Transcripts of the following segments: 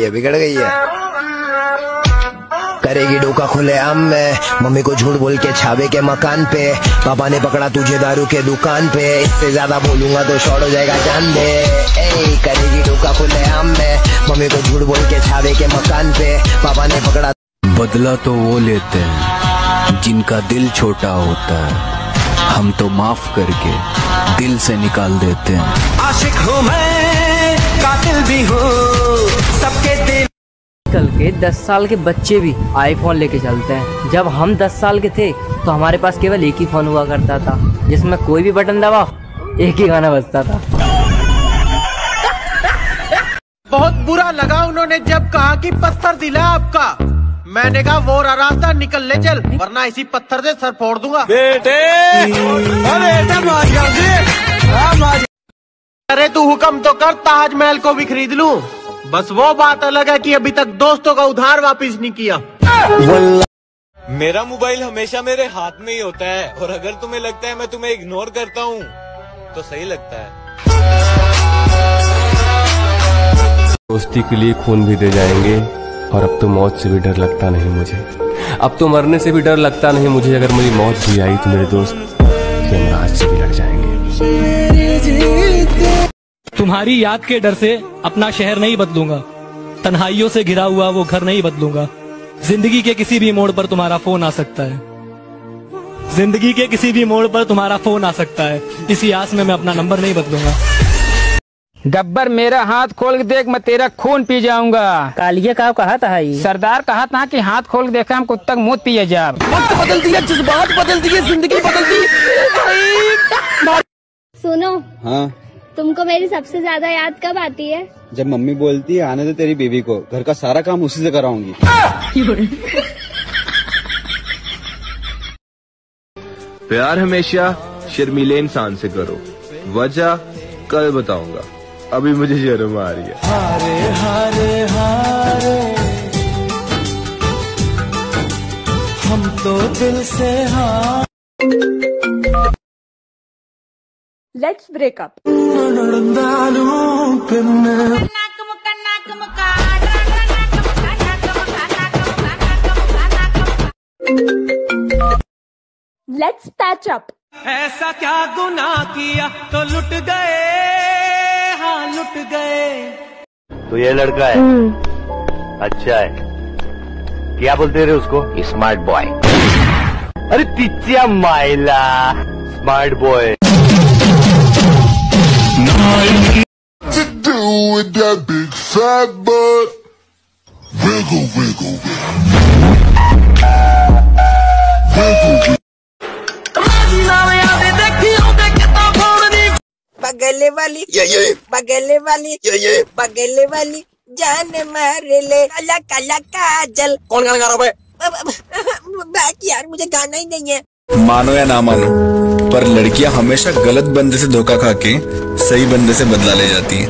है, बिगड़ गई है। करेगी डोका खुले आम में, मम्मी को झूठ बोल के छावे के मकान पे, पापा ने पकड़ा तुझे दारू के दुकान पे, इससे ज्यादा बोलूंगा तो शॉर्ट हो जाएगा जान दे। करेगी डोका खुले आम में, मम्मी को झूठ बोल के छावे के मकान पे, पापा ने पकड़ा। बदला तो वो लेते हैं जिनका दिल छोटा होता है, हम तो माफ करके दिल से निकाल देते हैं। आशिक हूँ मैं, कातिल भी हूँ, सबके दिल। कल के 10 साल के बच्चे भी आईफोन लेके चलते हैं। जब हम 10 साल के थे तो हमारे पास केवल एक ही फोन हुआ करता था, जिसमें कोई भी बटन दबाओ एक ही गाना बजता था। बहुत बुरा लगा उन्होंने जब कहा कि पत्थर दिला आपका। मैंने कहा वो रास्ता निकल ले चल, वरना इसी पत्थर से सर फोड़ दूंगा। अरे तू हुक्म तो कर, ताजमहल को भी खरीद लूं। बस वो बात अलग है कि अभी तक दोस्तों का उधार वापस नहीं किया। मेरा मोबाइल हमेशा मेरे हाथ में ही होता है, और अगर तुम्हें लगता है मैं तुम्हें इग्नोर करता हूँ तो सही लगता है। दोस्ती के लिए खून भी दे जाएंगे, और अब तो मौत से भी डर लगता नहीं मुझे। अब तो मरने से भी डर लगता नहीं मुझे। अगर मेरी मौत भी आई तो मेरे दोस्त यमराज से भी लड़ जाएंगे। तुम्हारी याद के डर से अपना शहर नहीं बदलूंगा, तन्हाइयों से घिरा हुआ वो घर नहीं बदलूंगा। जिंदगी के किसी भी मोड़ पर तुम्हारा फोन आ सकता है, जिंदगी के किसी भी मोड़ पर तुम्हारा फोन आ सकता है। इसी आस में मैं अपना नंबर नहीं बदलूंगा। गब्बर मेरा हाथ खोल के देख, मैं तेरा खून पी जाऊंगा। कालिया का कहा था सरदार कहा था कि हाथ खोल के देखा हम कुत्ता मुँह पिए जा। वक्त बदल दिया, जज्बात बदल दिए, जिंदगी बदल दी। सुनो, हाँ तुमको मेरी सबसे ज्यादा याद कब आती है? जब मम्मी बोलती है आने दे तेरी बीवी को, घर का सारा काम उसी से कराऊंगी। प्यार हमेशा शर्मीले इंसान से करो, वजह कल बताऊंगा, अभी मुझे शर्म आ रही है। हारे हारे हारे हम तो दिल से हार। Let's break up. Let's patch up. ऐसा क्या गुनाह किया तो लुट गए, हाँ लुट गए। तो ये लड़का है, अच्छा है। क्या बोलते रहे उसको? Smart boy. अरे तिच्चिया माइला, smart boy. To do with that big fat butt, wiggle wiggle wiggle. बगले वाली बगले वाली बगले वाली जान मार ले, काला काला काजल। कौन गाना गा रहा है? बाकी यार मुझे गाना ही नहीं है। मानो या ना मानो, पर लड़कियां हमेशा गलत बंदे से धोखा खा के सही बंदे से बदला ले जाती हैं।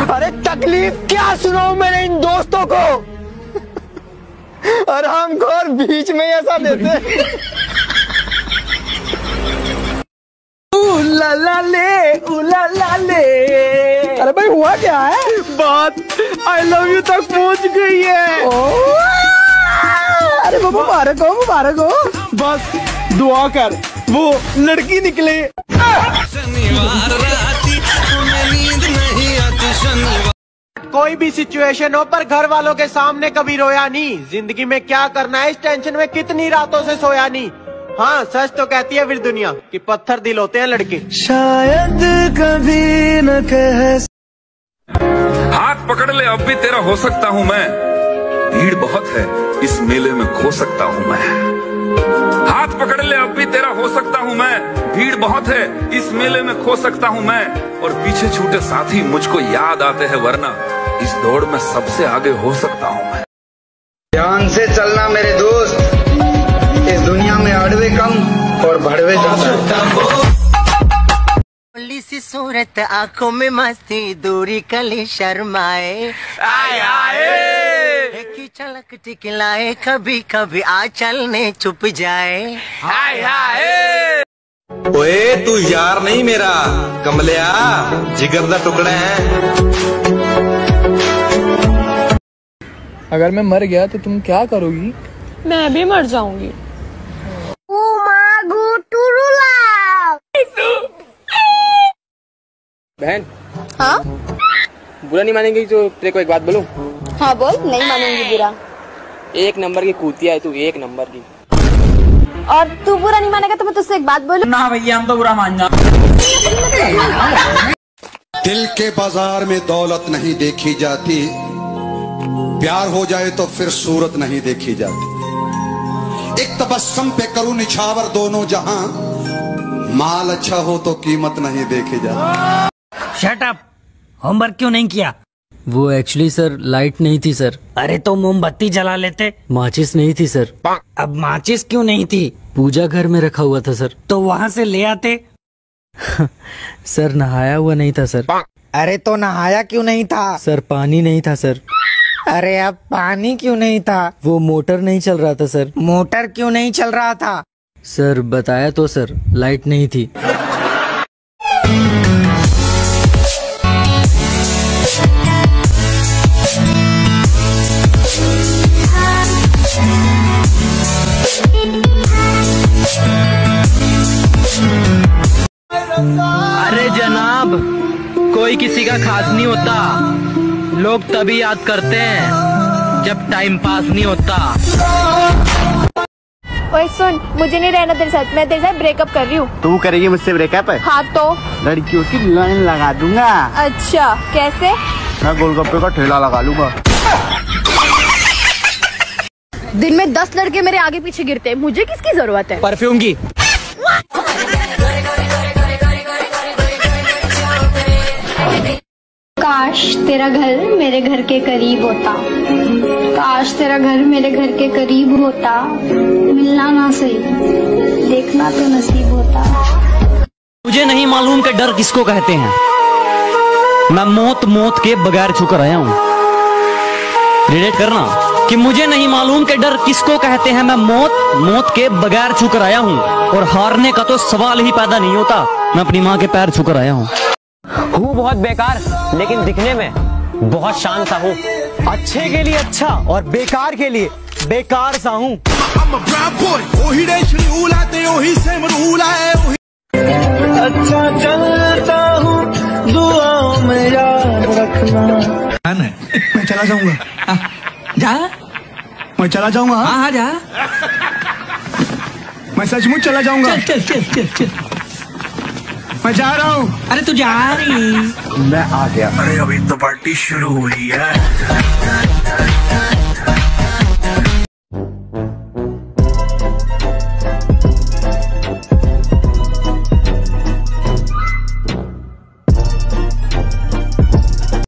अरे तकलीफ क्या सुनाऊं मेरे इन दोस्तों को, और हमको और बीच में ऐसा देते। उला ले। अरे भाई हुआ क्या है? बात आई लव यू तक पहुंच गई है। अरे बाबा मुबारक हो। बस दुआ कर वो लड़की निकले। शनिवार राती नींद नहीं आती शनिवार। कोई भी सिचुएशन हो पर घर वालों के सामने कभी रोया नहीं। जिंदगी में क्या करना है, इस टेंशन में कितनी रातों से सोया नहीं। हाँ सच तो कहती है फिर दुनिया कि पत्थर दिल होते हैं लड़के। शायद कभी न कह। हाथ पकड़ ले अब भी तेरा हो सकता हूँ मैं, भीड़ बहुत है इस मेले में खो सकता हूँ मैं। हाथ पकड़ ले अब भी तेरा हो सकता हूँ मैं, भीड़ बहुत है इस मेले में खो सकता हूँ मैं। और पीछे छूटे साथी मुझको याद आते हैं, वरना इस दौड़ में सबसे आगे हो सकता हूँ मैं। ध्यान से चलना मेरे दोस्त, इस दुनिया में अड़वे कम और भड़वे ज्यादा। सी सूरत आंखों में मस्ती, दूरी कली शर्माए। आए आए की झलक दिखलाए, कभी कभी आंचल ने छुप जाए। हाय हाय। ओए तू यार नहीं मेरा कमलिया, जिगर दा टुकड़ा है। अगर मैं मर गया तो तुम क्या करोगी? मैं भी मर जाऊंगी। बहन, हाँ बुरा नहीं मानेंगी तो तेरे को एक बात बोलूं? हाँ बोल, नहीं मानूंगी बुरा। एक नंबर की कूतिया है तू, एक नंबर की। और तू बुरा नहीं मानेगा तो मैं तुझसे एक बात बोलूं? ना भैया, हम तो बुरा मान जा। दिल के बाजार में दौलत नहीं देखी जाती, प्यार हो जाए तो फिर सूरत नहीं देखी जाती। एक तबस्सुम पे करूं निछावर दोनों जहां, माल अच्छा हो तो कीमत नहीं देखी जाती। शट अप, होमवर्क क्यों नहीं किया? वो एक्चुअली सर लाइट नहीं थी सर। अरे तो मोमबत्ती जला लेते। माचिस नहीं थी सर। अब माचिस क्यों नहीं थी? पूजा घर में रखा हुआ था सर। तो वहाँ से ले आते। सर नहाया हुआ नहीं था सर। अरे तो नहाया क्यों नहीं था? सर पानी नहीं था सर। अरे अब पानी क्यों नहीं था? वो मोटर नहीं चल रहा था सर। मोटर क्यों नहीं चल रहा था? सर बताया तो सर, लाइट नहीं थी। अरे जनाब, कोई किसी का खास नहीं होता। लोग तभी याद करते हैं जब टाइम पास नहीं होता। ओए सुन, मुझे नहीं रहना तेरे साथ, मैं तेरे साथ ब्रेकअप कर रही हूँ। तू करेगी मुझसे ब्रेकअप? हाँ तो लड़कियों की लाइन लगा दूंगा। अच्छा कैसे? मैं गोलगप्पे का ठेला लगा लूंगा। दिन में 10 लड़के मेरे आगे पीछे गिरते हैं, मुझे किसकी जरूरत है? परफ्यूम की। काश तेरा घर मेरे घर के करीब होता, काश तेरा घर मेरे घर के करीब होता, मिलना ना सही देखना तो नसीब होता। मुझे नहीं मालूम कि डर किसको कहते हैं। मैं मौत के बगैर छूकर आया हूँ। रिलेट करना कि मुझे नहीं मालूम कि डर किसको कहते हैं। मैं मौत के बगैर छूकर आया हूँ, और हारने का तो सवाल ही पैदा नहीं होता। मैं अपनी माँ के पैर छूकर आया हूँ। हूँ बहुत बेकार, लेकिन दिखने में बहुत शान सा हूँ। अच्छे के लिए अच्छा और बेकार के लिए बेकार सा हूँ। अच्छा चलता हूँ, दुआओं में याद रखना। मैं चला जाऊंगा। जा, मैं चला जाऊंगा। हाँ जा, मैं सचमुच चला जाऊंगा। चल चल चल चल। मैं जा रहा हूँ। अरे तू जा रही? मैं आ गया। अरे अभी तो पार्टी शुरू हुई है।